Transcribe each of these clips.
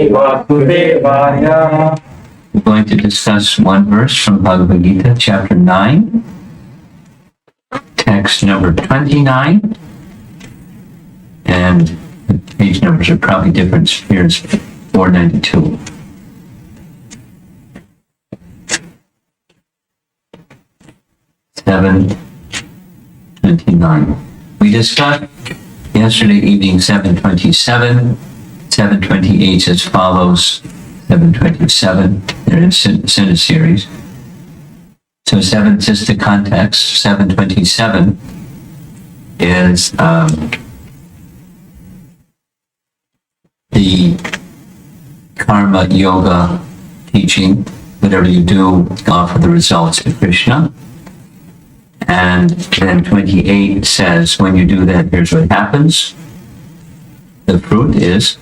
Vasudevaya. We're going to discuss one verse from Bhagavad Gita, chapter 9, text number 29, and the page numbers are probably different. Here's 492. We discussed yesterday evening 727. 728 as follows. 727. They're in a series. So 7 is just the context. 727 is the karma yoga teaching. Whatever you do, offer the results to Krishna. And then 28 says, when you do that, here's what happens. The fruit is,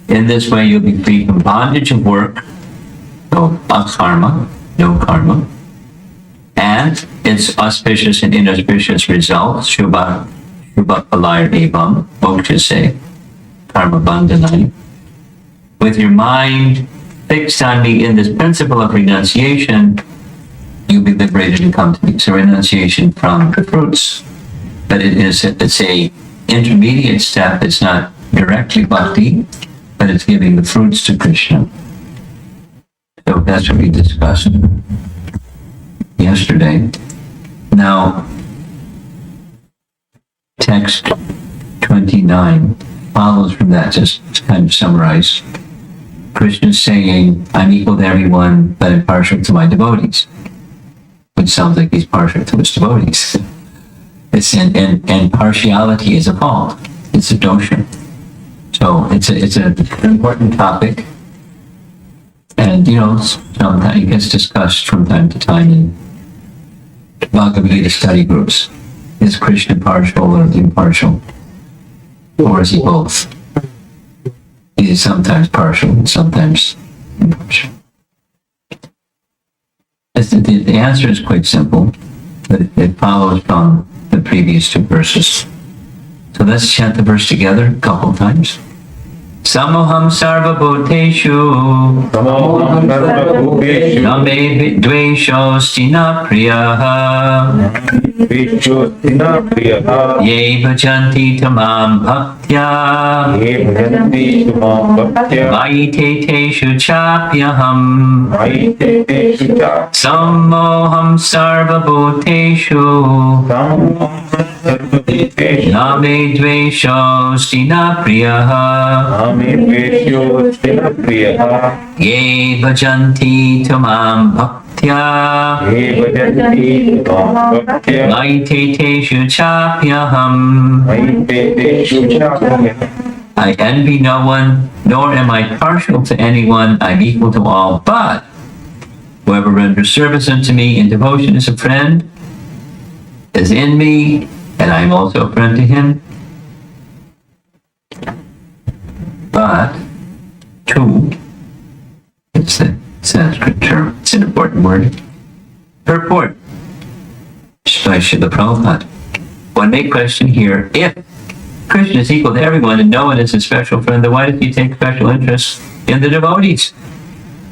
in this way you'll be free from bondage of work, no karma, and its auspicious and inauspicious results, Shubha Palayar Evam, Mokshase, Karma Bandhanai. With your mind fixed on me in this principle of renunciation, you'll be liberated and come to me. So renunciation from the fruits, but it's a intermediate step. It's not directly bhakti, but it's giving the fruits to Krishna. So that's what we discussed yesterday. Now, text 29 follows from that, just to kind of summarize. Krishna's saying, I'm equal to everyone, but I'm partial to my devotees. Which sounds like he's partial to his devotees. And partiality is a fault. It's a dosha. So it's an important topic. And, sometimes it gets discussed from time to time in Bhagavad Gita study groups. Is Krishna partial or impartial? Or is he both? He is sometimes partial and sometimes impartial. The answer is quite simple, but it follows from the previous two verses. So let's chant the verse together a couple times. Samoham sarva bhuteshu name dvesho stina priyaha ye bhajanti tamam bhaktya vaiteteshu chapyaham samoham sarva bhuteshu name dvesho stina priyaha ye bhajanti tamam bhaktya vaiteteshu chapyaham. I envy no one, nor am I partial to anyone. I'm equal to all, but whoever renders service unto me in devotion is a friend, is in me, and I am also a friend to him. But, two, it's a Sanskrit term, it's an important word. Purport by Srila Prabhupada. One may question here, if Krishna is equal to everyone and no one is a special friend, then why does he take special interest in the devotees?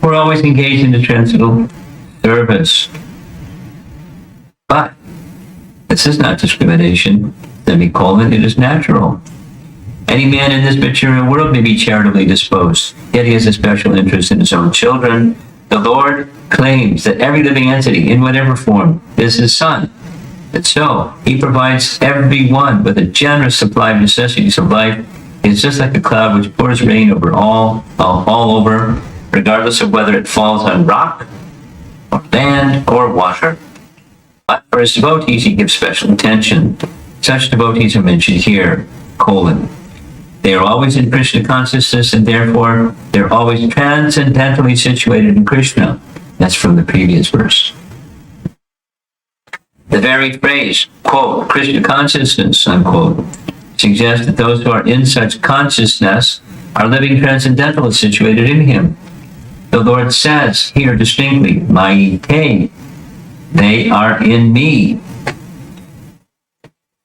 We're always engaged in the transcendental service. But this is not discrimination. Semicolon, it is natural. Any man in this material world may be charitably disposed, yet he has a special interest in his own children. The Lord claims that every living entity, in whatever form, is his son. And so, he provides everyone with a generous supply of necessities of life. It's just like a cloud which pours rain over all over, regardless of whether it falls on rock, or land, or water. But for his devotees, he gives special attention. Such devotees are mentioned here, colon. They are always in Krishna consciousness, and therefore they're always transcendentally situated in Krishna. That's from the previous verse. The very phrase, quote, Krishna consciousness, unquote, suggests that those who are in such consciousness are living transcendentally situated in him. The Lord says here distinctly, Maite, they are in me.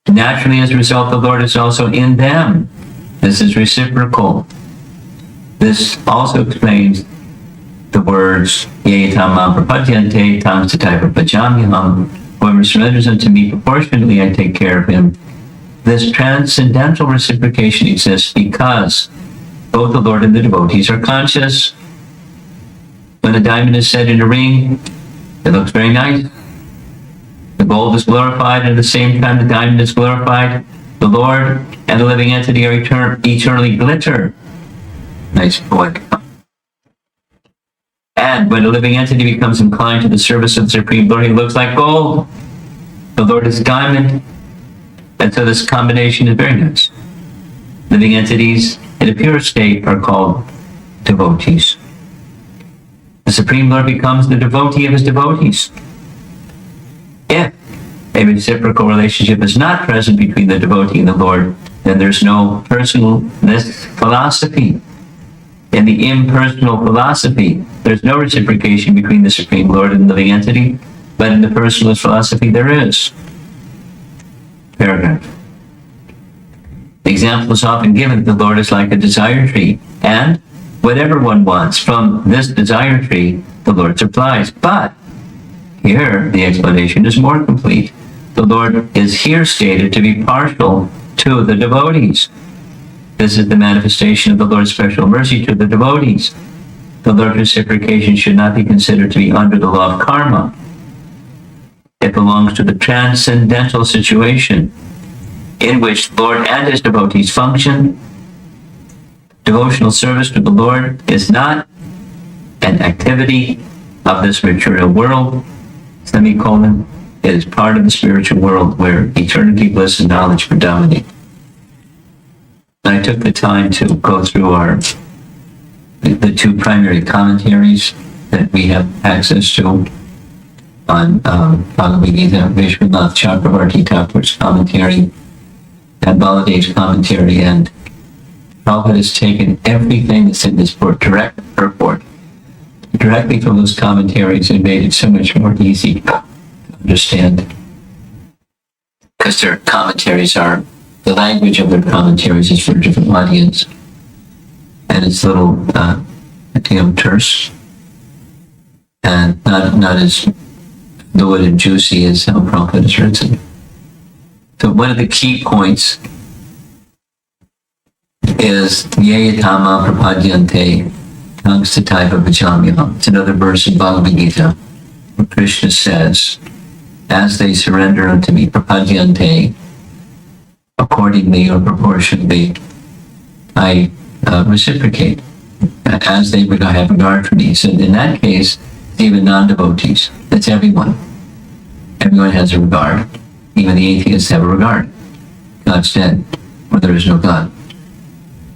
Naturally, as a result, the Lord is also in them. This is reciprocal. This also explains the words ye tamam prapadyante tam satai prapajamyaham. Whoever surrenders unto me proportionately, I take care of him. This transcendental reciprocation exists because both the Lord and the devotees are conscious. When a diamond is set in a ring, it looks very nice. The gold is glorified, and at the same time the diamond is glorified. The Lord and the living entity are eternally glitter. Nice point. And when a living entity becomes inclined to the service of the Supreme Lord, he looks like gold. The Lord is diamond. And so this combination is very nice. Living entities in a pure state are called devotees. The Supreme Lord becomes the devotee of his devotees. If a reciprocal relationship is not present between the devotee and the Lord, then there's no personalist philosophy. In the impersonal philosophy, there's no reciprocation between the Supreme Lord and the living entity, but in the personalist philosophy, there is. Paragraph. The example is often given that the Lord is like a desire tree, and whatever one wants from this desire tree, the Lord supplies. But here, the explanation is more complete. The Lord is here stated to be partial to the devotees. This is the manifestation of the Lord's special mercy to the devotees. The Lord's reciprocation should not be considered to be under the law of karma. It belongs to the transcendental situation in which the Lord and his devotees function. Devotional service to the Lord is not an activity of this material world, semicolon. It is part of the spiritual world where eternity, bliss, and knowledge predominate. I took the time to go through the two primary commentaries that we have access to on Bhagavad Gita, Vishwanath Chakravarti Thakur's commentary, and Baladev's commentary, and Prabhupada has taken everything that's in this direct purport directly from those commentaries and made it so much more easy to understand. Because their commentaries are, the language of their commentaries is for a different audience, and it's a little terse and not as fluid and juicy as how Prabhupada has written. So one of the key points is Yayatama Prapadyante Tangstataiva Vajamyam. It's another verse in Bhagavad Gita where Krishna says, as they surrender unto me, Prapadyante, accordingly or proportionally, I reciprocate. As they have regard for me. So in that case, even non-devotees, that's everyone. Everyone has a regard. Even the atheists have a regard. God's dead, or there is no God.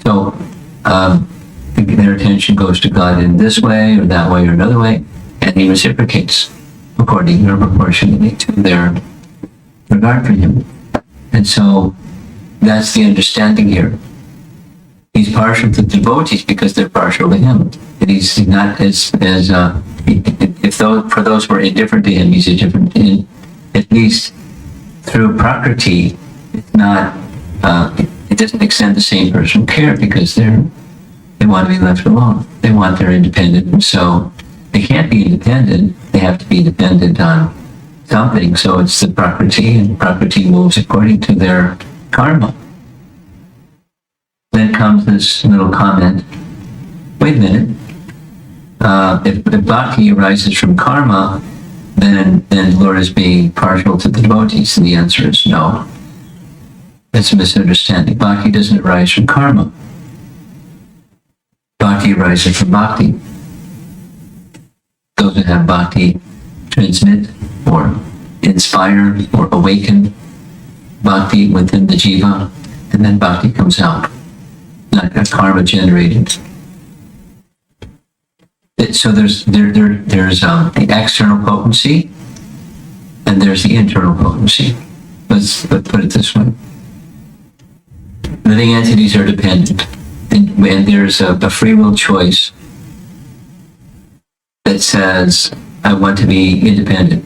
So their attention goes to God in this way, or that way, or another way, and he reciprocates according or proportionally to their regard for him. And so that's the understanding here. He's partial to the devotees because they're partial to him. And he's not for those who are indifferent to him, he's indifferent to him. At least through prakriti, it's not, it doesn't extend the same personal care because they want to be left alone. They want their independence. And so they can't be independent. They have to be dependent on something. So it's the prakriti, and prakriti moves according to their karma. Then comes this little comment. Wait a minute. If bhakti arises from karma, then the Lord is being partial to the devotees. And the answer is no. That's a misunderstanding. Bhakti doesn't arise from karma. Bhakti arises from bhakti. Those who have bhakti transmit or inspire or awaken bhakti within the jiva, and then bhakti comes out. Not karma generated. So there's the external potency, and there's the internal potency. Let's put it this way: living entities are dependent, and there's a free will choice that says, "I want to be independent."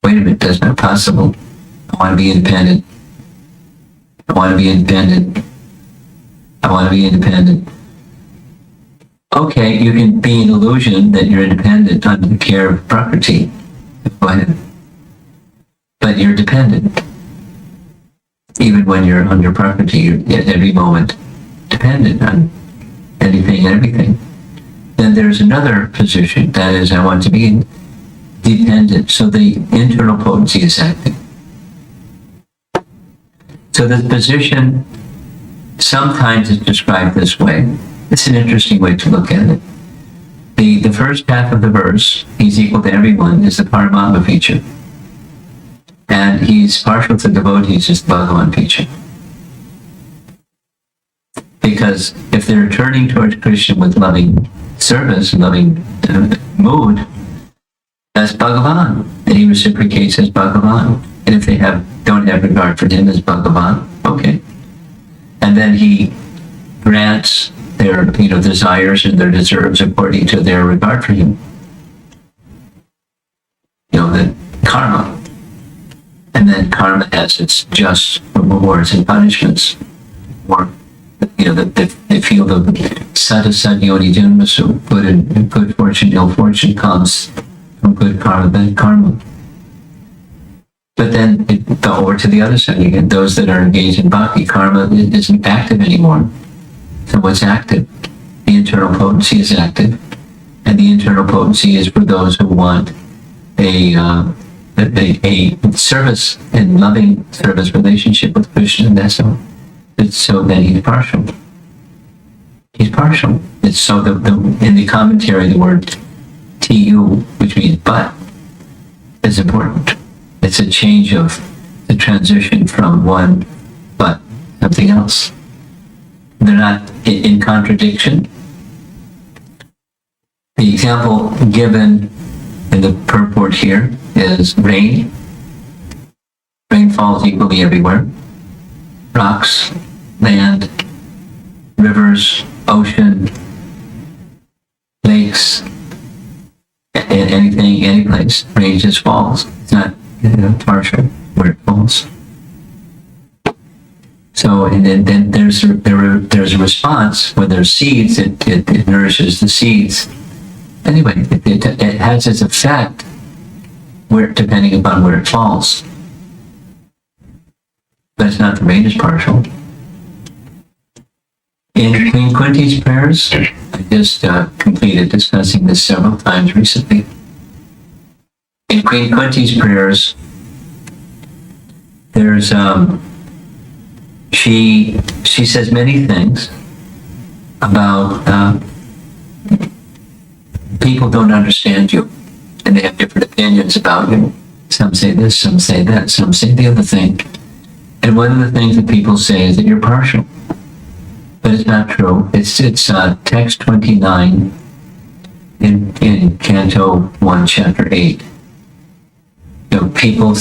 Wait a minute, that's not possible. I want to be independent. I want to be independent. I want to be independent. okay, you can be an illusion that you're independent under the care of Prakriti. Go ahead. But you're dependent. Even when you're under Prakriti, you're at every moment dependent on anything and everything. Then there's another position, that is, I want to be dependent, so the internal potency is active. So the position sometimes is described this way. It's an interesting way to look at it. The first half of the verse, he's equal to everyone, is the Paramatma feature. And he's partial to devotees, is the Bhagavan feature. Because if they're turning towards Krishna with loving service, loving mood, that's Bhagavan. And he reciprocates as Bhagavan. And if they don't have regard for him as Bhagavan, okay. And then he grants their desires and their deserves according to their regard for him. The karma. And then karma has its just rewards and punishments. Or that they feel the sada sadyoni janmasu, good fortune, ill fortune comes from good karma, bad karma. But then over to the other side again, those that are engaged in bhakti, karma isn't active anymore. So what's active? The internal potency is active. And the internal potency is for those who want a service and loving service relationship with Krishna, and that's all. So then he's partial. He's partial. It's so in the commentary, the word tu, which means but, is important. It's a change of the transition from one but something else. They're not in contradiction. The example given in the purport here is rain. Rain falls equally everywhere. Rocks, land, rivers, ocean, lakes, anything, any place, rain just falls. It's not partial where it falls. So, and then there's a response. When there's seeds, it nourishes the seeds. Anyway, it has its effect depending upon where it falls. But it's not the rain is partial. In Queen Kunti's prayers, I just completed discussing this several times recently. In Queen Kunti's prayers, there's she says many things about people don't understand you, and they have different opinions about you. Some say this, some say that, some say the other thing. And one of the things that people say is that you're partial. But it's not true. It's text 29 in Canto 1, Chapter 8. Some people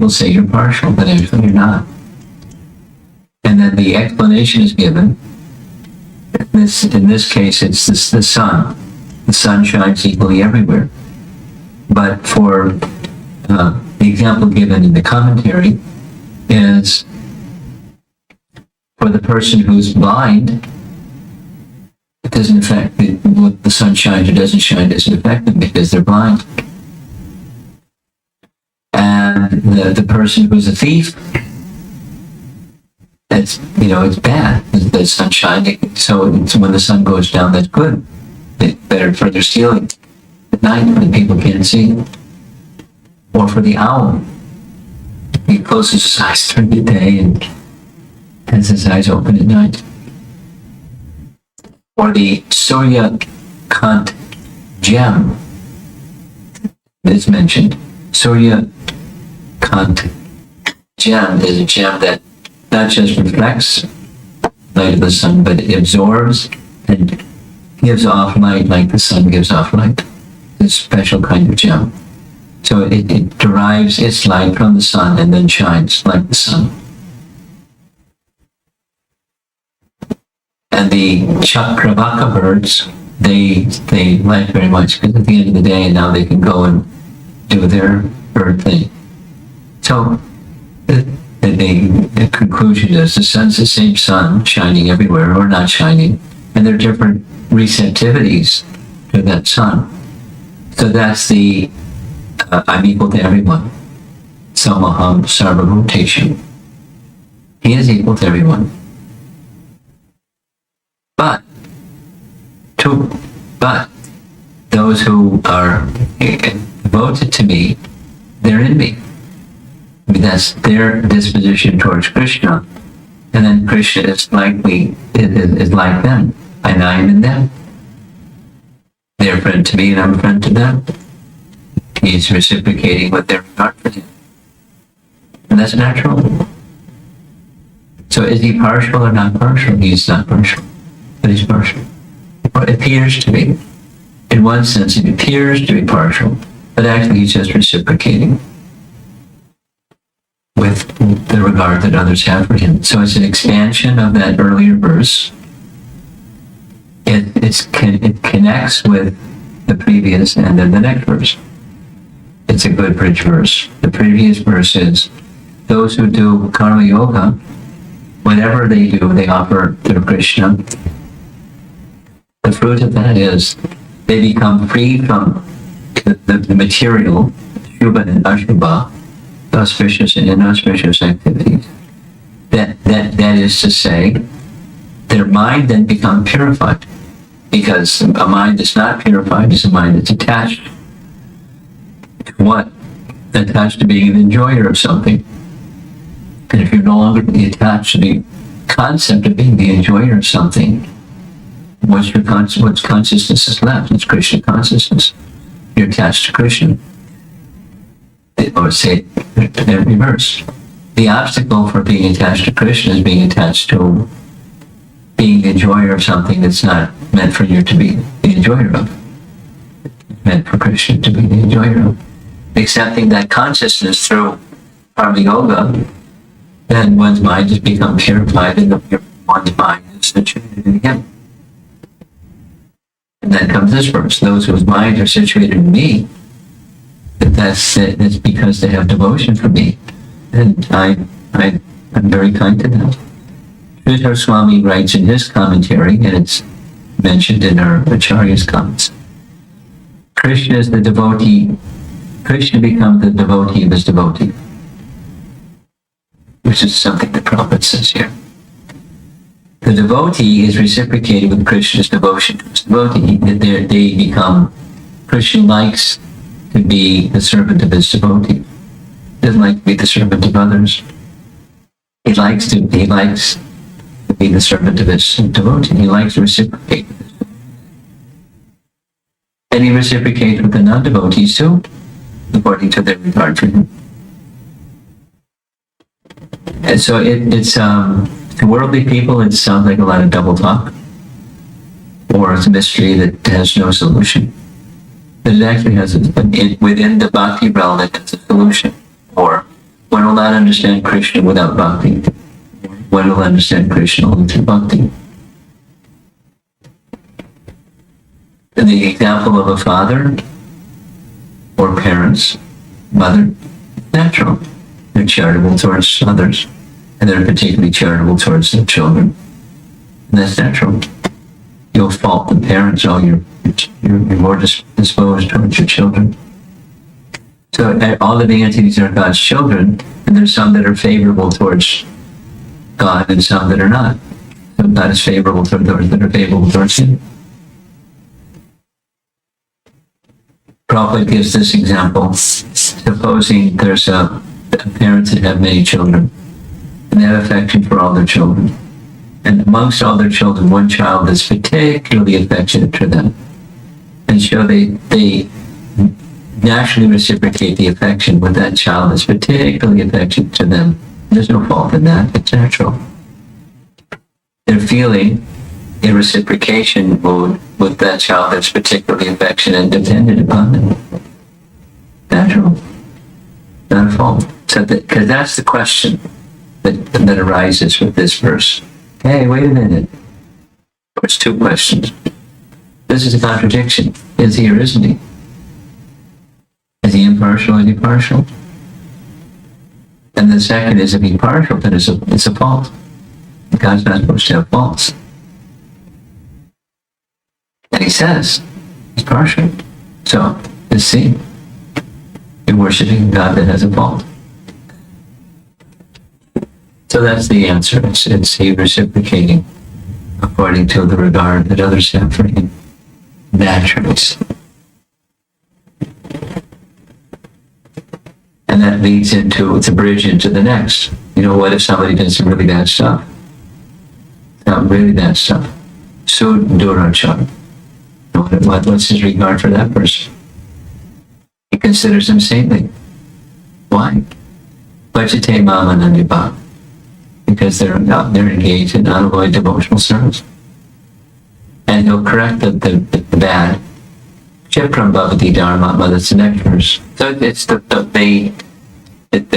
say you're partial, but actually you're not. And then the explanation is given. In this case, it's the sun. The sun shines equally everywhere. But for the example given in the commentary is for the person who's blind, it doesn't affect what the sun shines or doesn't shine, doesn't affect them because they're blind. And the person who's a thief, it's bad. The sun shining, so when the sun goes down, that's good. It's better for their stealing at night when people can't see. Or for the owl, he closes his eyes during the day and has his eyes open at night. Or the Surya Kant gem is mentioned. Surya Kant gem is a gem that not just reflects light of the sun, but it absorbs and gives off light like the sun gives off light. It's a special kind of gem. So it derives its light from the sun and then shines like the sun. And the Chakravaka birds, they like very much because at the end of the day now they can go and do their bird thing. So the conclusion is the sun's the same sun shining everywhere or not shining, and they're different receptivities to that sun. So that's the I'm equal to everyone. Samaham Sarvabhuteshu. He is equal to everyone. But those who are devoted to me, they're in me. I mean, that's their disposition towards Krishna. And then Krishna is like me, is like them. And I am in them. They're a friend to me and I'm a friend to them. He's reciprocating with their regard for him. And that's natural. So is he partial or not partial? He's not partial, but he's partial. Or it appears to be. In one sense, it appears to be partial, but actually he's just reciprocating with the regard that others have for him. So it's an expansion of that earlier verse. It connects with the previous and then the next verse. It's a good bridge verse. The previous verse is, those who do karma yoga, whatever they do, they offer to Krishna. The fruit of that is they become free from the material, Shubha and Ashubha, auspicious and inauspicious activities. That is to say, their mind then becomes purified, because a mind that's not purified is a mind that's attached to what? Attached to being an enjoyer of something. And if you're no longer attached to the concept of being the enjoyer of something, what's consciousness is left? It's Krishna consciousness. You're attached to Krishna. Or say in reverse. The obstacle for being attached to Krishna is being attached to being the enjoyer of something that's not meant for you to be the enjoyer of. It's meant for Krishna to be the enjoyer of. Accepting that consciousness through karma yoga, then one's mind has become purified and one's mind is situated in him. And then comes this verse, those whose minds are situated in me, that's because they have devotion for me. And I'm very kind to them. Sridhar Swami writes in his commentary, and it's mentioned in our Acharya's comments, Krishna is the devotee. Krishna becomes the devotee of his devotee, which is something the Prabhupada says here. The devotee is reciprocating with Krishna's devotion to his devotee. They become, Krishna likes to be the servant of his devotee. He doesn't like to be the servant of others. He likes to be the servant of his devotee. He likes to reciprocate with his devotee. And he reciprocates with the non-devotees too, according to their regard for him. And so it's to worldly people, it sounds like a lot of double talk, or it's a mystery that has no solution. But it actually has within the bhakti realm, it has a solution. Or one will not understand Krishna without bhakti. One will understand Krishna only through bhakti. And the example of a father or parents, mother, natural. They're charitable towards others, and they're particularly charitable towards their children. And that's natural. You'll fault the parents, you're more disposed towards your children. So all living entities are God's children, and there's some that are favorable towards God and some that are not. So God is favorable towards those that are favorable towards Him. Prabhupada gives this example. Supposing there's parents that have many children, and they have affection for all their children. And amongst all their children, one child is particularly affectionate to them. And so they naturally reciprocate the affection with that child that's particularly affectionate to them. There's no fault in that. It's natural. They're feeling a reciprocation mode with that child that's particularly affectionate and dependent upon them. Natural. Not a fault. So because that's the question that arises with this verse. Hey, wait a minute. It's two questions. This is a contradiction. Is he or isn't he? Is he impartial or is he partial? And the second is, if he's partial, then it's a fault. God's not supposed to have faults. And he says, he's partial. So, let's see. You're worshiping a God that has a fault. So that's the answer. It's he reciprocating according to the regard that others have for him. Naturally. And that leads into, it's a bridge into the next. You know, what if somebody does some really bad stuff? Not really bad stuff. Sudurachan. What's his regard for that person? He considers him saintly. Why? Vajate Mamanandibha. Because they're engaged in unavoided devotional service. And he'll correct the bad. Chipram Bhavati Dharma, that's the next verse. So it's the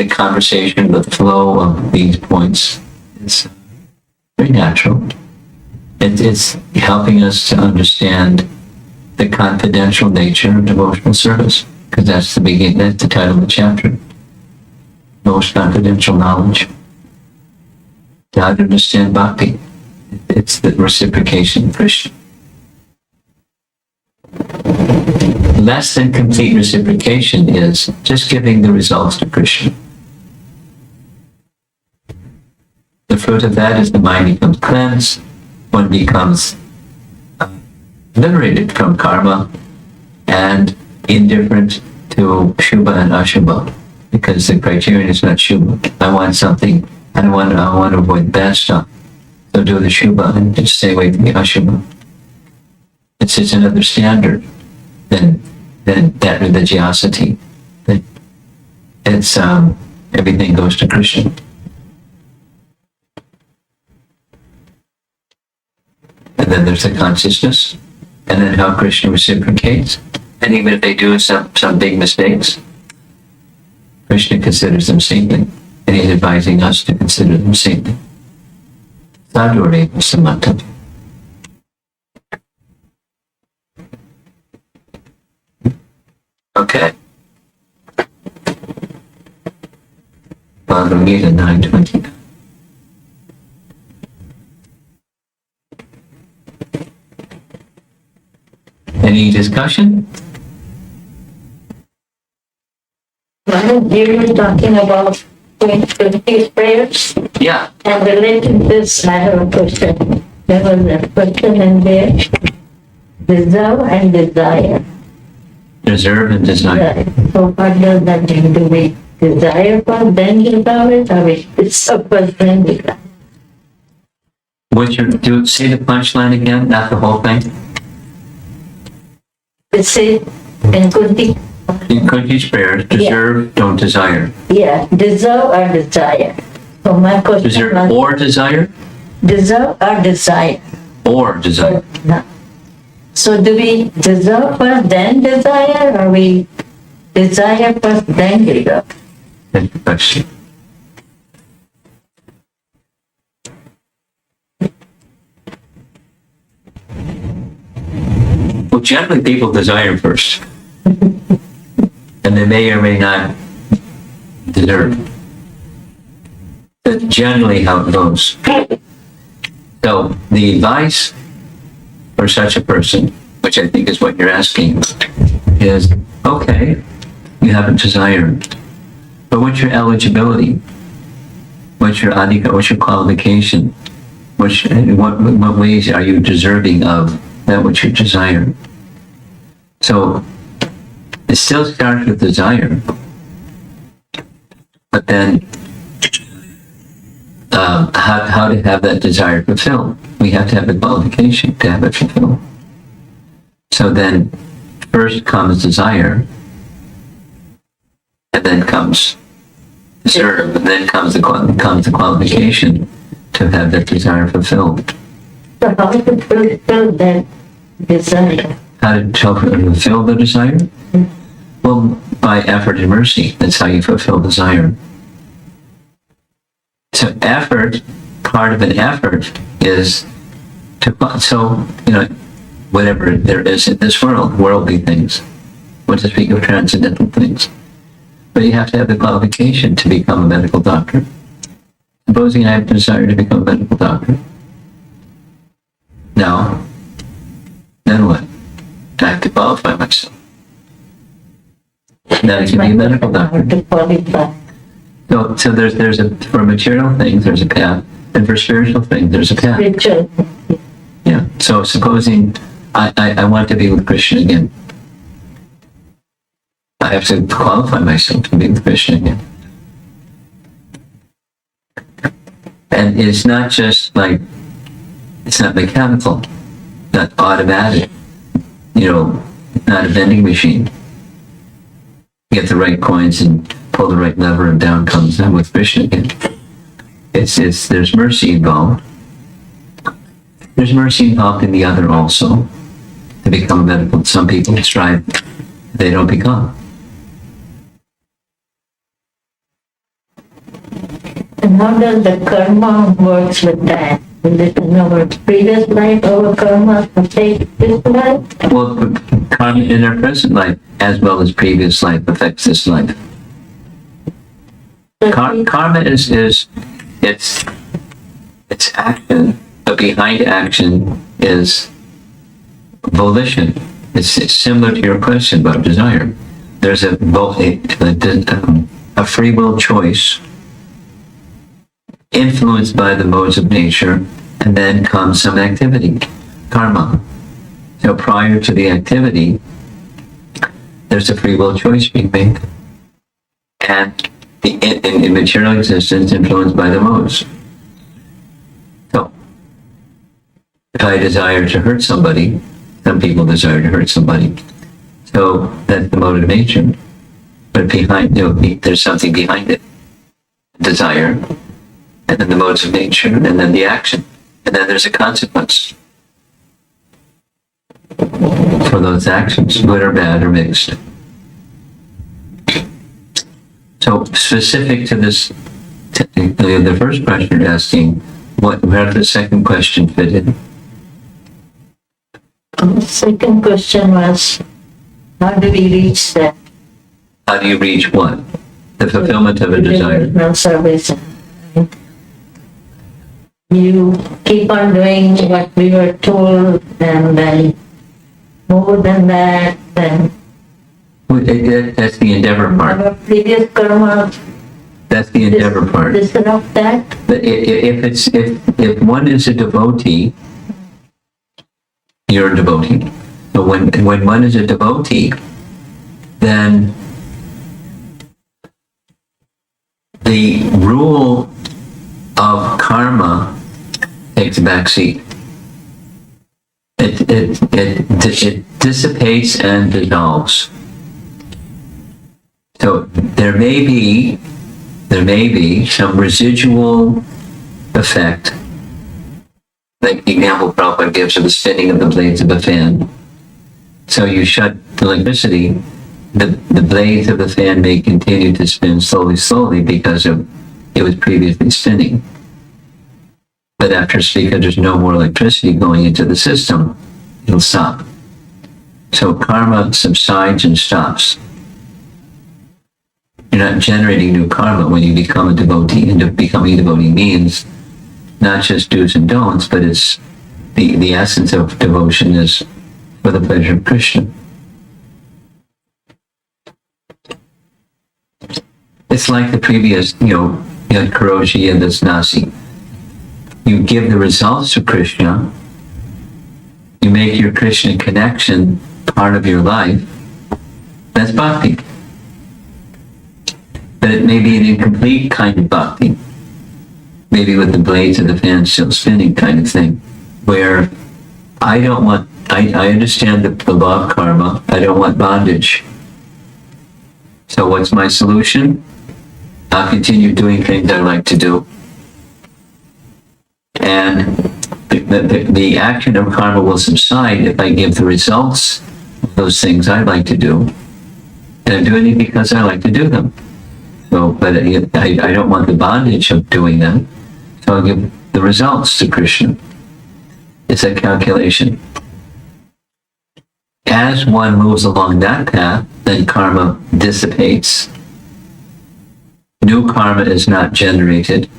conversation, the flow of these points is very natural. It's helping us to understand the confidential nature of devotional service, because that's the title of the chapter. Most confidential knowledge. To understand bhakti. It's the reciprocation of Krishna. Less than complete reciprocation is just giving the results to Krishna. The fruit of that is the mind becomes cleansed, one becomes liberated from karma and indifferent to Shubha and Ashubha, because the criterion is not Shubha. I want something, I want to avoid bad stuff. So do the Shubha and just stay away from the Ashubha. It's just another standard than that religiosity. That it's everything goes to Krishna. And then there's the consciousness, and then how Krishna reciprocates. And even if they do some big mistakes, Krishna considers them saintly, and he's advising us to consider them saintly. Sadhuri Samanta. Okay. Bhagavad Gita 9.29. Any discussion? Well, you were talking about doing 50 prayers. Yeah. And related to this, I have a question. There was a question in there. Deserve and desire. Deserve and desire. Right. So what does that mean? Do we desire first, then deserve it, or we deserve first, then desire? Say the punchline again, not the whole thing. It says in Kunti. In Kunti's prayers, deserve, don't desire. Yeah, deserve or desire. So my question Deserve was, or desire? deserve or desire? Or desire. No. So do we deserve first, then desire, or we desire first, then deserve? That's the question. Well, generally people desire first. And they may or may not deserve. That's generally how it goes. So the advice for such a person, which I think is what you're asking, is, okay, you have a desire, but what's your eligibility? What's your adhika? What's your qualification? What ways are you deserving of that which you desire? So it still starts with desire, but then how to have that desire fulfilled? We have to have the qualification to have it fulfilled. So then first comes desire, and then comes deserve, and then comes the qualification to have that desire fulfilled. So how to fulfill that desire? How to fulfill the desire? Well, by effort and mercy. That's how you fulfill desire. So effort, part of an effort is to, so, whatever there is in this world, worldly things, what to speak of transcendental things. But you have to have the qualification to become a medical doctor. Supposing I have the desire to become a medical doctor. Now, then what? I have to qualify myself. Then I can be a medical doctor. To qualify. So there's a, for material things, there's a path, and for spiritual things, there's a path. Spiritual. Yeah. So supposing I want to be with Krishna again, I have to qualify myself to be with Krishna again. And it's not just like, it's not mechanical, not automatic, not a vending machine. You get the right coins and pull the right lever and down comes I'm with Krishna again. There's mercy involved. There's mercy involved in the other also. To become a medical, some people strive, they don't become. And how does the karma works with that? Is it in our previous life, our karma to take this life? Well, karma in our present life, as well as previous life, affects this life. Karma is it's action, but behind action is volition. It's similar to your question about desire. There's a free will choice influenced by the modes of nature, and then comes some activity, karma. So prior to the activity, there's a free will choice being made. And in material existence influenced by the modes. So, if I desire to hurt somebody, some people desire to hurt somebody. So that's the mode of nature. But behind, there's something behind it. Desire, and then the modes of nature, and then the action. And then there's a consequence for those actions, good or bad or mixed. So specific to this, the first question you're asking, where did the second question fit in? The second question was, how do we reach that? How do you reach what? The fulfillment of a desire. Devotional service. You keep on doing what we were told, and then more than that, then That's the endeavor part. our previous karma That's the endeavor part. disrupt that. But if one is a devotee, you're a devotee. But when one is a devotee, then the rule of karma takes a back seat. It dissipates and dissolves. So there may be some residual effect, like the example Prabhupada gives of the spinning of the blades of a fan. So you shut the electricity, the blades of the fan may continue to spin slowly because it was previously spinning. But because there's no more electricity going into the system, it'll stop. So karma subsides and stops. You're not generating new karma when you become a devotee, and becoming a devotee means not just do's and don'ts, but it's the essence of devotion is for the pleasure of Krishna. It's like the previous, you had Karoji and this Nasi. You give the results to Krishna, you make your Krishna connection part of your life, that's bhakti. But it may be an incomplete kind of bhakti, maybe with the blades of the fan still spinning kind of thing, where I understand the law of karma, I don't want bondage. So what's my solution? I'll continue doing things I like to do. And the action of karma will subside if I give the results of those things I like to do. And I'm doing it because I like to do them. So, but I don't want the bondage of doing them. So I'll give the results to Krishna. It's a calculation. As one moves along that path, then karma dissipates. New karma is not generated.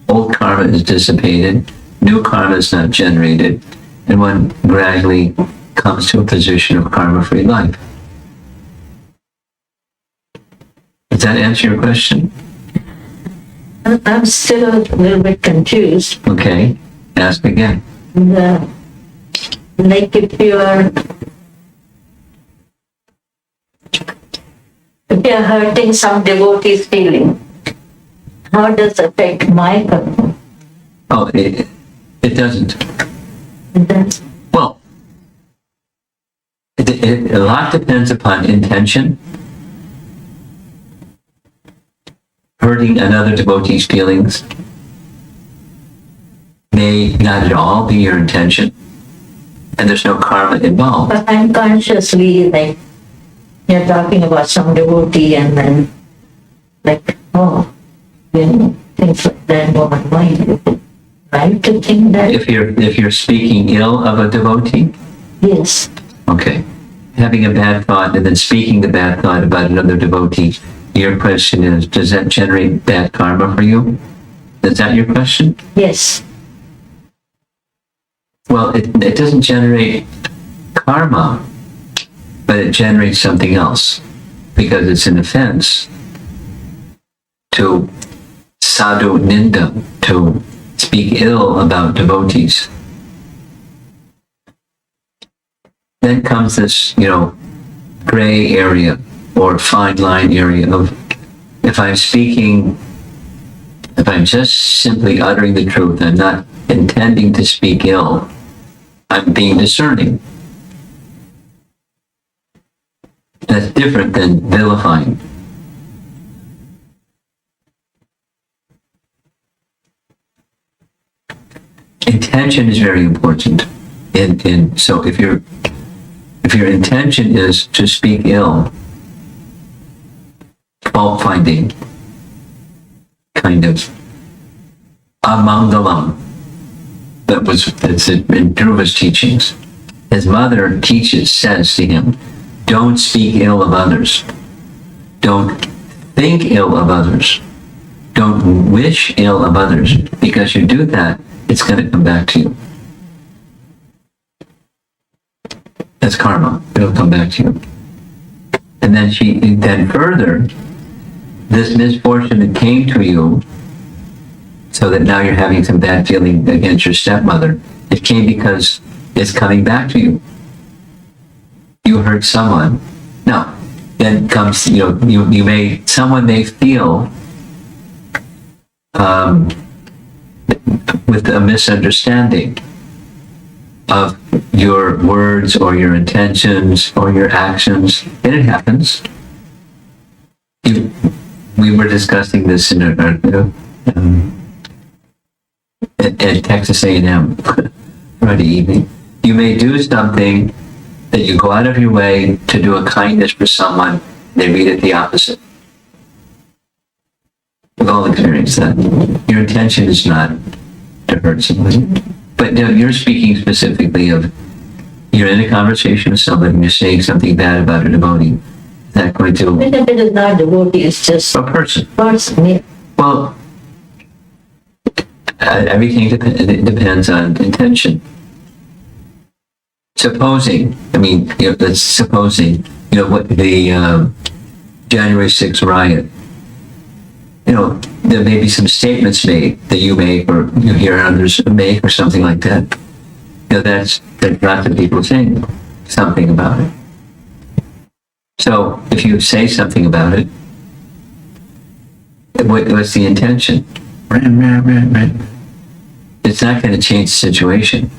Old karma is dissipated. New karma is not generated. And one gradually comes to a position of karma-free life. Does that answer your question? I'm still a little bit confused. Okay, ask again. Like if you're hurting some devotee's feeling, how does it affect my karma? Oh, it doesn't. That's, Well, a lot depends upon intention. Hurting another devotee's feelings may not at all be your intention, and there's no karma involved. but unconsciously, like, you're talking about some devotee and then, like, oh, things like that go on my mind. Is it right to think that? If you're speaking ill of a devotee, Yes. okay, having a bad thought and then speaking the bad thought about another devotee, your question is, does that generate bad karma for you? Is that your question? Yes. Well, it doesn't generate karma, but it generates something else, because it's an offense to sadhu ninda, to speak ill about devotees. Then comes this, gray area or fine line area of if I'm just simply uttering the truth, I'm not intending to speak ill, I'm being discerning. That's different than vilifying. Intention is very important. So if your intention is to speak ill, fault finding, kind of amangalam, that's in Dhruva's teachings. His mother says to him, don't speak ill of others. Don't think ill of others. Don't wish ill of others, because you do that, it's going to come back to you. That's karma. It'll come back to you. And then further, this misfortune that came to you, so that now you're having some bad feeling against your stepmother, it came because it's coming back to you. You hurt someone. No. Then comes, someone may feel with a misunderstanding of your words or your intentions or your actions, and it happens. We were discussing this in at Texas A&M Friday evening. You may do something that you go out of your way to do a kindness for someone, they read it the opposite. We've all experienced that. Your intention is not to hurt somebody. But you're speaking specifically of, you're in a conversation with somebody and you're saying something bad about a devotee. Is that going to... Even if it is not devotee, it's just a person. Person, yeah. Well, everything depends on intention. Supposing, what the January 6th riot, there may be some statements made that you make or you hear others make or something like that. That's lots of people saying something about it. So if you say something about it, what's the intention? It's not going to change the situation.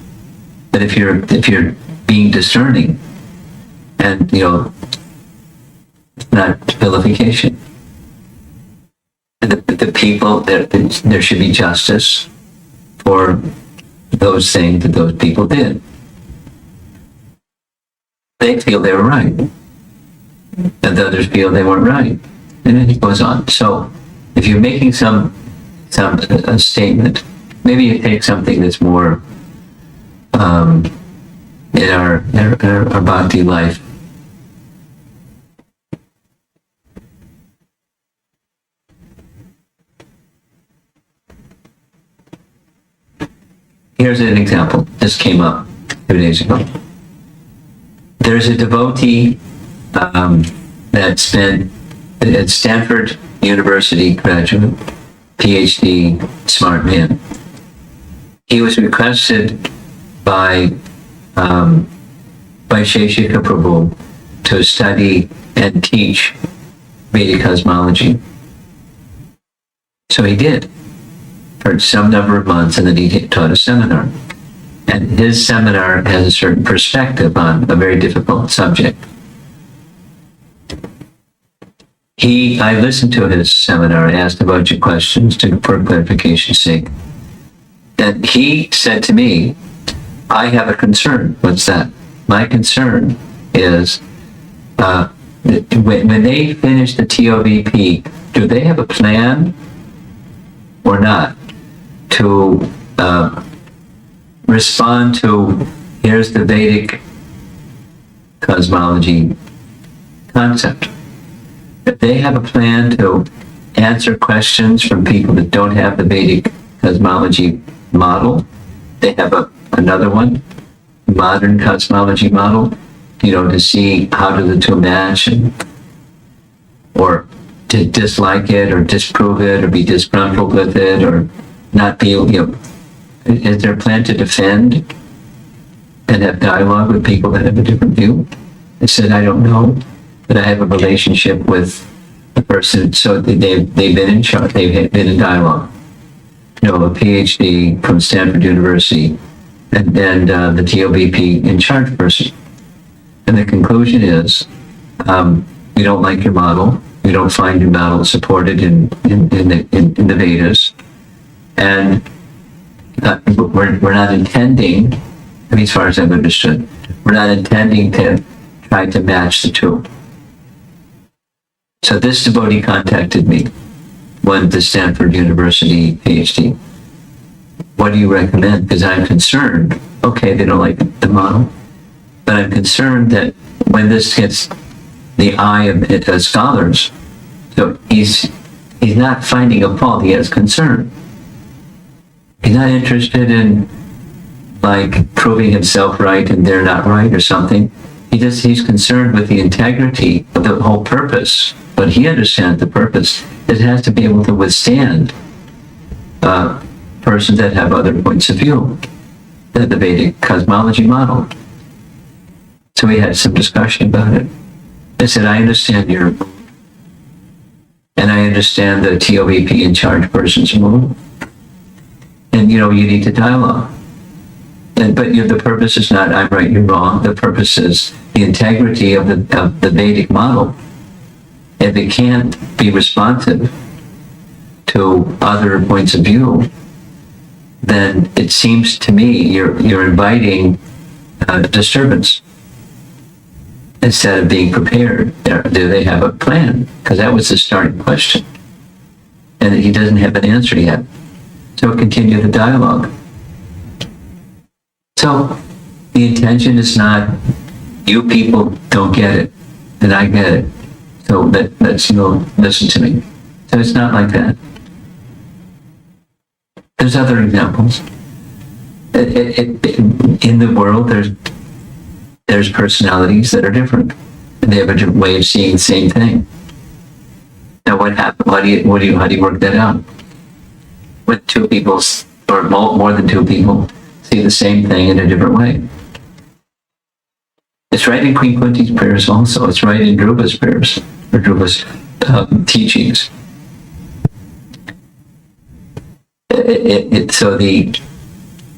But if you're being discerning, and it's not vilification. The people, there should be justice for those things that those people did. They feel they were right, and the others feel they weren't right, and then it goes on. So, if you're making a statement, maybe you take something that's more in our bhakti life. Here's an example. This came up 2 days ago. there's a devotee that spent at Stanford University graduate, PhD, smart man. He was requested by Sheshika Prabhu to study and teach Vedic cosmology. So he did for some number of months, and then he taught a seminar. And his seminar has a certain perspective on a very difficult subject. I listened to his seminar, I asked a bunch of questions for clarification's sake. And he said to me, I have a concern. What's that? My concern is when they finish the TOVP, do they have a plan or not to respond to, here's the Vedic cosmology concept? If they have a plan to answer questions from people that don't have the Vedic cosmology model, they have another one, modern cosmology model, to see how do the two match, or to dislike it or disprove it or be disgruntled with it or not be, is there a plan to defend and have dialogue with people that have a different view? I said, I don't know, but I have a relationship with the person, so they've been in charge, they've been in dialogue. A PhD from Stanford University, and the TOVP in charge person. And the conclusion is, we don't like your model. We don't find your model supported in the Vedas, and we're not intending, as far as I've understood, we're not intending to try to match the two. So this devotee contacted me, went to Stanford University PhD. What do you recommend? Because I'm concerned. Okay, they don't like the model, but I'm concerned that when this gets the eye of scholars, so he's not finding a fault. He has concern. He's not interested in proving himself right and they're not right or something. He's concerned with the integrity of the whole purpose. But he understands the purpose. It has to be able to withstand persons that have other points of view than the Vedic cosmology model. So we had some discussion about it. I said, I understand your mood, and I understand the TOVP in charge person's mood, and you need to dialogue. But the purpose is not I'm right, you're wrong. The purpose is the integrity of the Vedic model. If it can't be responsive to other points of view, then it seems to me you're inviting disturbance instead of being prepared. Do they have a plan? Because that was the starting question, and he doesn't have an answer yet. So continue the dialogue. So the intention is not you people don't get it, and I get it. So let's listen to me. So it's not like that. There's other examples. In the world, there's personalities that are different, and they have a different way of seeing the same thing. Now, what happened? How do you work that out? When two people, or more than two people, see the same thing in a different way. It's right in Queen Kunti's prayers also. It's right in Dhruva's prayers, or Dhruva's teachings. So the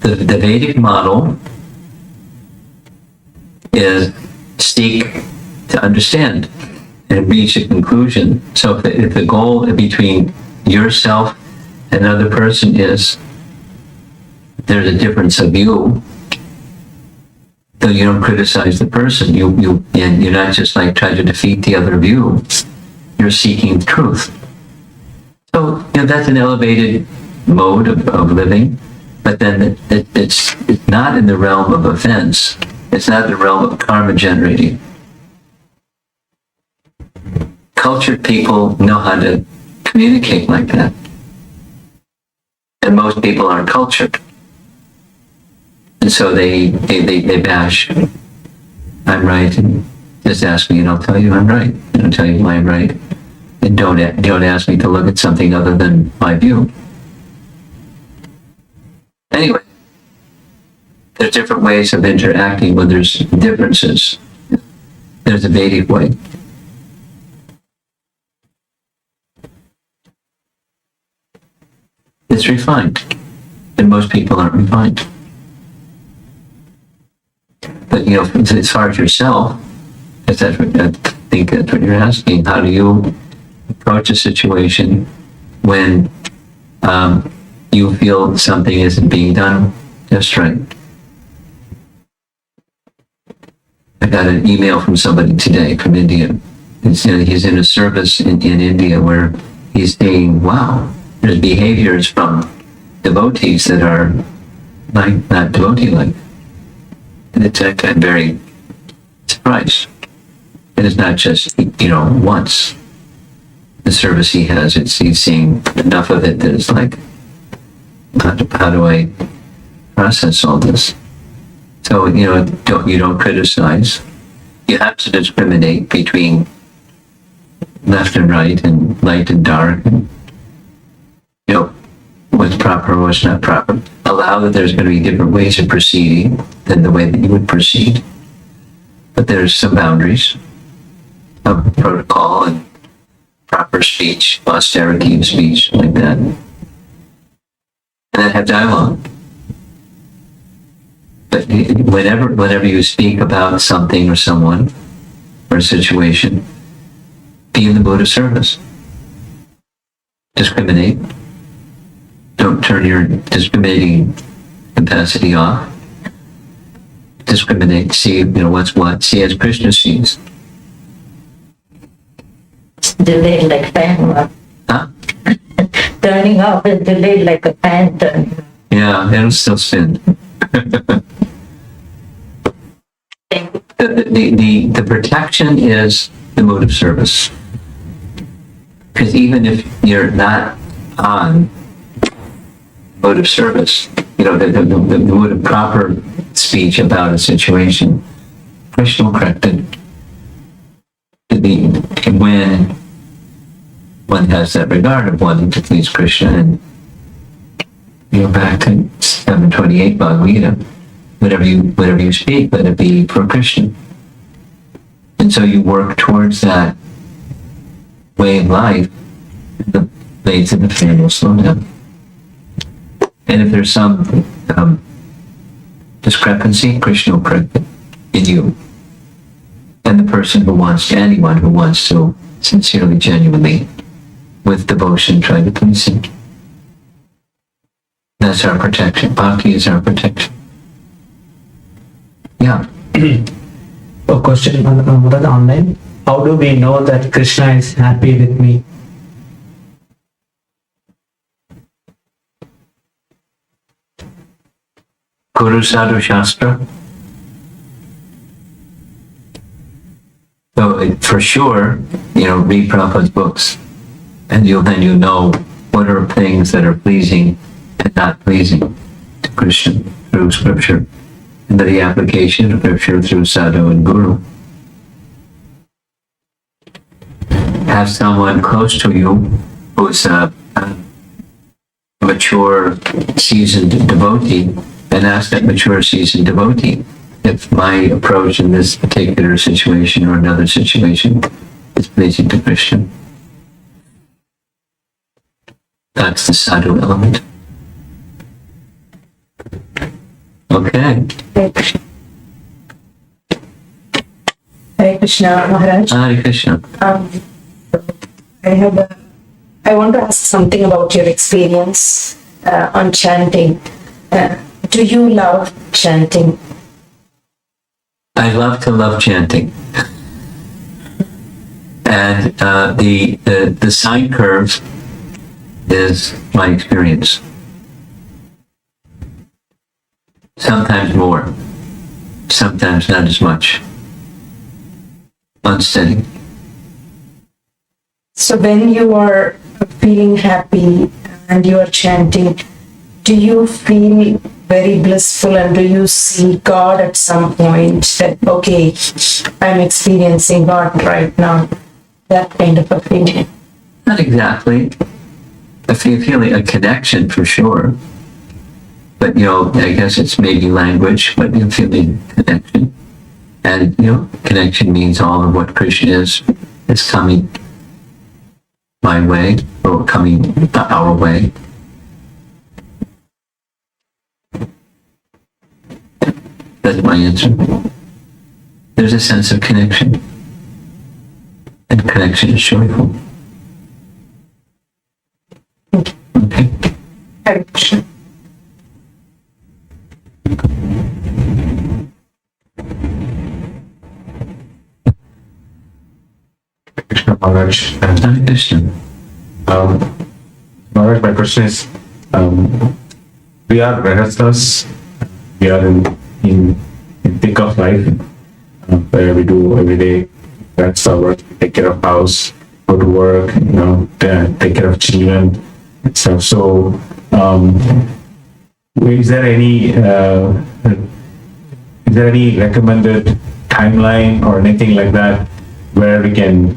Vedic model is seek to understand and reach a conclusion. So if the goal between yourself and another person is there's a difference of view, so you don't criticize the person. And you're not just trying to defeat the other view. You're seeking truth. So that's an elevated mode of living, but then it's not in the realm of offense. It's not in the realm of karma generating. Cultured people know how to communicate like that, and most people aren't cultured. And so they bash I'm right, and just ask me and I'll tell you I'm right, and I'll tell you why I'm right. And don't ask me to look at something other than my view. Anyway, there's different ways of interacting when there's differences. There's a Vedic way. It's refined, and most people aren't refined. But as far as yourself, I think that's what you're asking. How do you approach a situation when you feel something isn't being done just right? I got an email from somebody today from India. He's in a service in India where he's saying, wow, there's behaviors from devotees that are not devotee-like. And I'm very surprised. And it's not just, once. The service he has, he's seeing enough of it that it's like, how do I process all this? So, you don't criticize. You have to discriminate between left and right and light and dark and, what's proper, what's not proper. Allow that there's going to be different ways of proceeding than the way that you would proceed. But there's some boundaries of protocol and proper speech, austerity of speech, like that. And then have dialogue. But whenever you speak about something or someone or a situation, be in the mood of service. Discriminate. Don't turn your discriminating capacity off. Discriminate. See, what's what. See as Krishna sees. Delayed like fan. Huh? Turning off is delayed like a fan turning. Yeah, it'll still spin. The protection is the mode of service. Because even if you're not on mode of service, the mode of proper speech about a situation, Krishna will correct it. When one has that regard of wanting to please Krishna, and back to 7.28 Bhagavad Gita, whatever you speak, let it be for Krishna. And so you work towards that way of life, the blades of the fan will slow down. And if there's some discrepancy, Krishna will correct it in you. And the person anyone who wants to sincerely, genuinely, with devotion, try to please him. That's our protection. Bhakti is our protection. Yeah. A question on online. How do we know that Krishna is happy with me? Guru Sadhu Shastra. So for sure, read Prabhupada's books, and you'll know what are things that are pleasing and not pleasing to Krishna through Scripture, and the application of Scripture through Sadhu and Guru. Have someone close to you who's a mature, seasoned devotee, and ask that mature, seasoned devotee if my approach in this particular situation or another situation is pleasing to Krishna. That's the sadhu element. Okay. Hare Krishna, Maharaj. Hare Krishna. I want to ask something about your experience on chanting. Do you love chanting? I love to love chanting. And the sine curve is my experience. Sometimes more, sometimes not as much. Unsteady. So when you are feeling happy and you are chanting, do you feel very blissful, and do you see God at some point that, okay, I'm experiencing God right now? That kind of a feeling. Not exactly. I feel a connection for sure. But, I guess it's maybe language, but you're feeling connection. And, connection means all of what Krishna is coming my way, or coming our way. That's my answer. There's a sense of connection. And connection is joyful. Okay. Hare Krishna. Krishna Maharaj. Hare Krishna. Maharaj, my question is, we are grahasthas, we are in thick of life, where we do every day, that's our work, take care of house, go to work, take care of children and stuff. So, is there any recommended timeline or anything like that where we can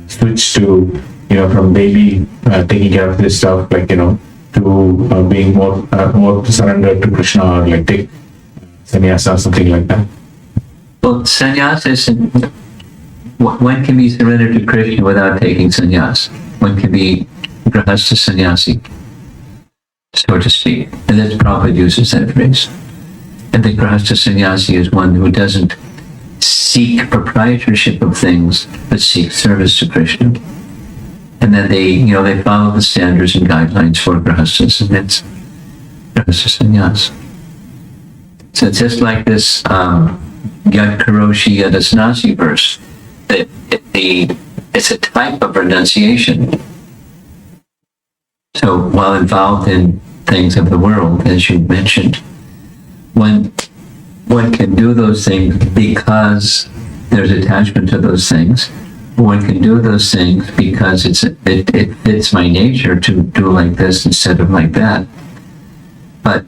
switch to, from daily taking care of this stuff, like, to being more surrendered to Krishna, or like take sannyasa or something like that? Well, sannyasa isn't. One can be surrendered to Krishna without taking sannyas. One can be grahastha sannyasi, so to speak. And that's Prabhupada uses that phrase. And the grahastha sannyasi is one who doesn't seek proprietorship of things, but seeks service to Krishna. And then they follow the standards and guidelines for grahasthas, and that's grahastha sannyas. So it's just like this Yad Karoshi Yadasnasi verse, that it's a type of renunciation. So while involved in things of the world, as you mentioned, one can do those things because there's attachment to those things. One can do those things because it fits my nature to do like this instead of like that. But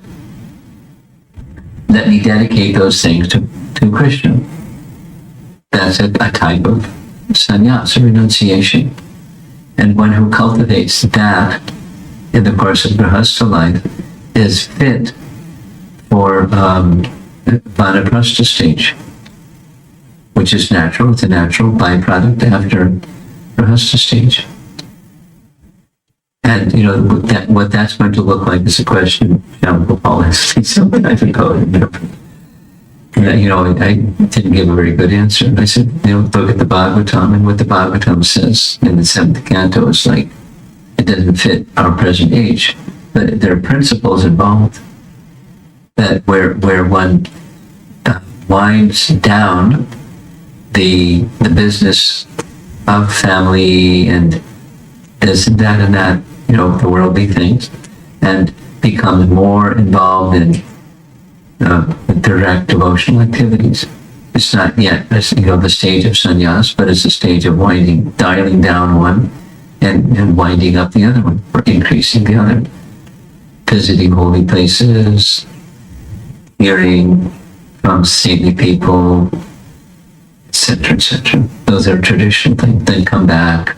let me dedicate those things to Krishna. That's a type of sannyasa, renunciation. And one who cultivates that in the course of grahastha life is fit for vanaprastha stage, which is natural. It's a natural byproduct after grahastha stage. And what that's going to look like is a question Paul asked me some time ago. I didn't give a very good answer. I said, look at the Bhagavatam, and what the Bhagavatam says in the 7th canto is like, it doesn't fit our present age, but there are principles involved that where one winds down the business of family and this and that, the worldly things, and becomes more involved in direct devotional activities. It's not yet, the stage of sannyas, but it's the stage of dialing down one and winding up the other one, or increasing the other. Visiting holy places, hearing from saintly people, etc., etc. Those are traditional things. Then come back.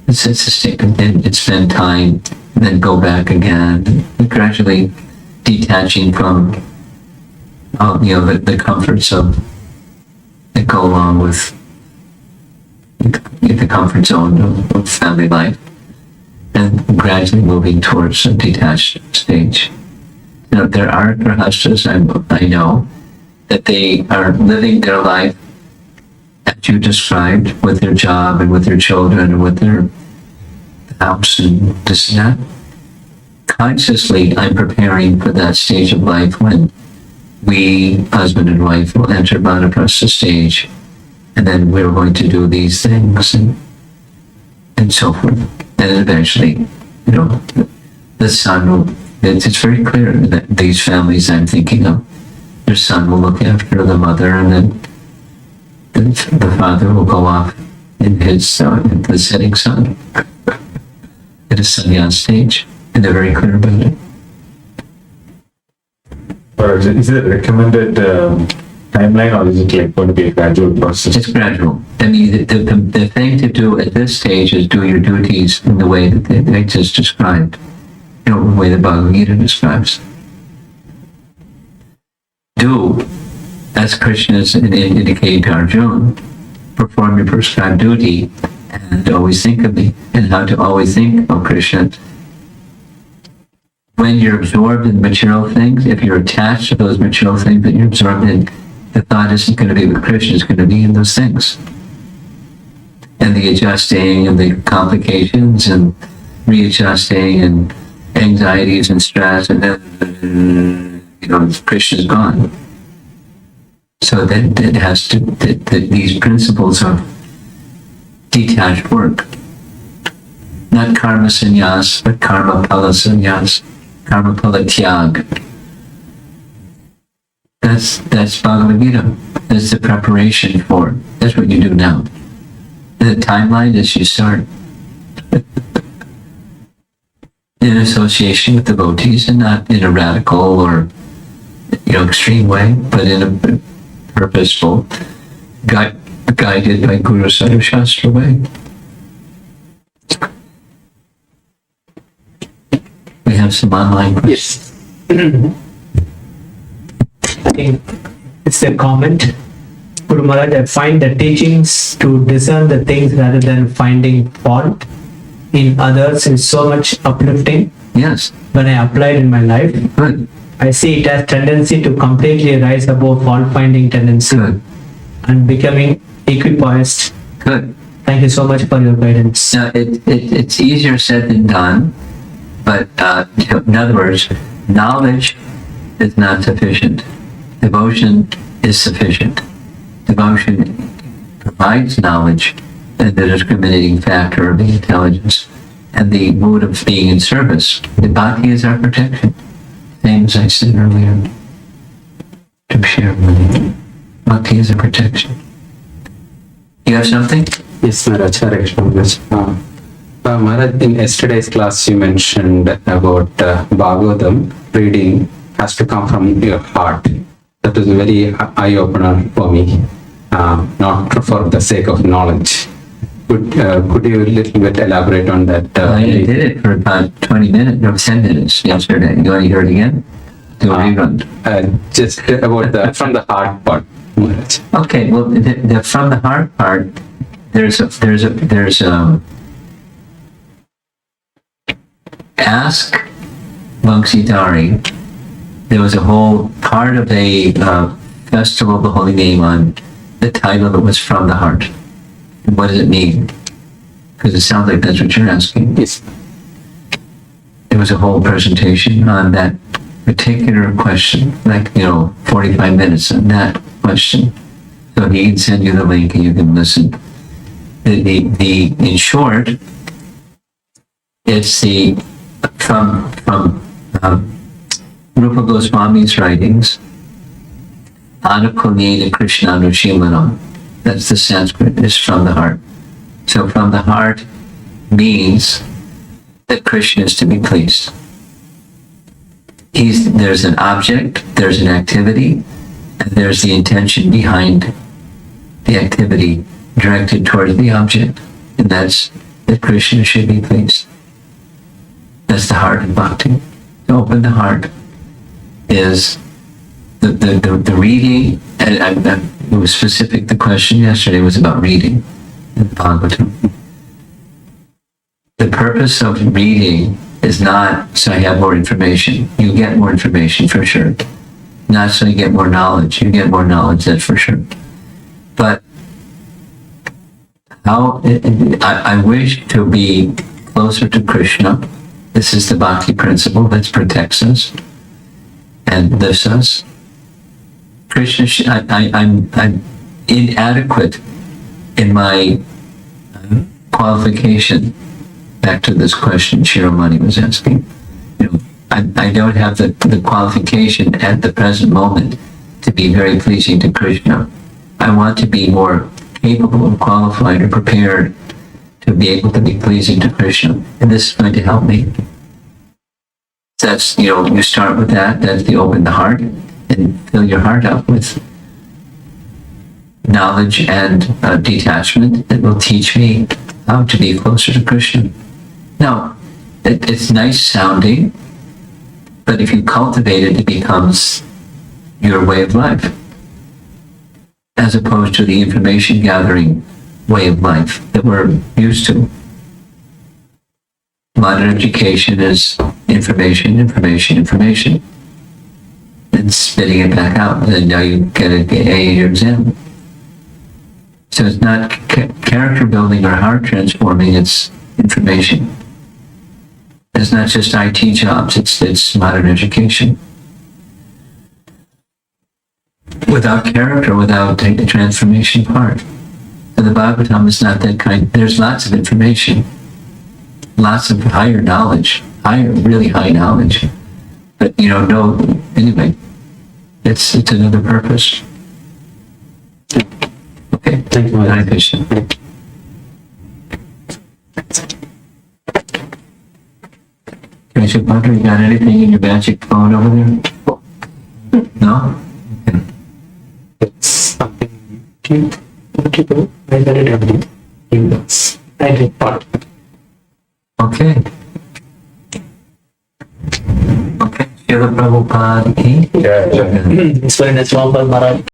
It's a state, and then spend time, and then go back again, and gradually detaching from the comforts that go along with the comfort zone of family life, and gradually moving towards a detached stage. There are grahasthas I know that they are living their life as you described, with their job and with their children and with their house and this and that. Consciously, I'm preparing for that stage of life when we, husband and wife, will enter vanaprastha stage, and then we're going to do these things and so forth. And then eventually, the son will, it's very clear that these families I'm thinking of, their son will look after the mother, and then the father will go off in the setting sun at a sannyas stage, and they're very clear about it. Or is it a recommended timeline, or is it like going to be a gradual process? It's gradual. I mean, the thing to do at this stage is do your duties in the way that they just described. You know, the way the Bhagavad Gita describes. Do, as Krishna is indicating to Arjuna, perform your prescribed duty and always think of me, and how to always think of Krishna. When you're absorbed in material things, if you're attached to those material things that you're absorbed in, the thought isn't going to be with Krishna, it's going to be in those things. And the adjusting and the complications and readjusting and anxieties and stress, and then, you know, Krishna's gone. So that it has to, that these principles of detached work, not karma sannyas, but karma pala sannyas, karma pala tyag. That's Bhagavad Gita. That's the preparation for, that's what you do now. The timeline is you start in association with devotees, and not in a radical or, you know, extreme way, but in a purposeful, guided by Guru Sadhu Shastra way. We have some online questions. Yes. I think it's a comment. Guru Maharaj, I find the teachings to discern the things rather than finding fault in others is so much uplifting. Yes, When I apply it in my life, good, I see it has tendency to completely rise above fault-finding tendency good, and becoming equipoised. good. Thank you so much for your guidance. Now, it's easier said than done, but in other words, knowledge is not sufficient. Devotion is sufficient. Devotion provides knowledge and the discriminating factor of the intelligence and the mood of being in service. The bhakti is our protection. Same as I said earlier to share with you. Bhakti is a protection. You have something? Yes, Maharaj. Hare Krishna, Maharaj. Maharaj, in yesterday's class you mentioned about Bhagavatam reading has to come from your heart. That was a very eye-opener for me, not for the sake of knowledge. Could you a little bit elaborate on that? I did it for about 20 minutes, or 10 minutes yesterday. You want to hear it again? Do a rerun. Just about the from the heart part, Maharaj. Okay, well, the from the heart part, there's ask Vamsidhari. There was a whole part of a festival of the Holy Name on the title that was From the Heart. And what does it mean? Because it sounds like that's what you're asking. Yes. There was a whole presentation on that particular question, like, 45 minutes on that question. So he can send you the link and you can listen. In short, it's from Rupa Goswami's writings, Anukulyena Krishna Anushilanam. That's the Sanskrit, is from the heart. So from the heart means that Krishna is to be pleased. There's an object, there's an activity, and there's the intention behind the activity directed towards the object, and that's that Krishna should be pleased. That's the heart of bhakti. To open the heart is the reading, and it was specific. The question yesterday was about reading in Bhagavatam. The purpose of reading is not so I have more information. You get more information for sure. Not so you get more knowledge. You get more knowledge, that's for sure. But I wish to be closer to Krishna. This is the bhakti principle that protects us and lifts us. Krishna, I'm inadequate in my qualification. Back to this question Shiromani was asking. I don't have the qualification at the present moment to be very pleasing to Krishna. I want to be more capable and qualified or prepared to be able to be pleasing to Krishna. And this is going to help me. That's, you start with that. That's the open the heart. and fill your heart up with knowledge and detachment that will teach me how to be closer to Krishna. Now, it's nice sounding, but if you cultivate it, it becomes your way of life, as opposed to the information gathering way of life that we're used to. Modern education is information, information, information, and spitting it back out, and then now you get an A in your exam. So it's not character building or heart transforming, it's information. It's not just IT jobs, it's modern education. Without character, without the transformation part. So the Bhagavatam is not that kind. There's lots of information, lots of higher knowledge, really high knowledge. But anyway, it's another purpose. Okay, Thank you, Maharaj. Hare Krishna. Krishna Padre, you got anything in your magic phone over there? No? Okay. It's something YouTube. I got it every day. I did part. Okay. Okay. Srila Prabhupada ki. Yeah, yeah. It's very nice, Maharaj.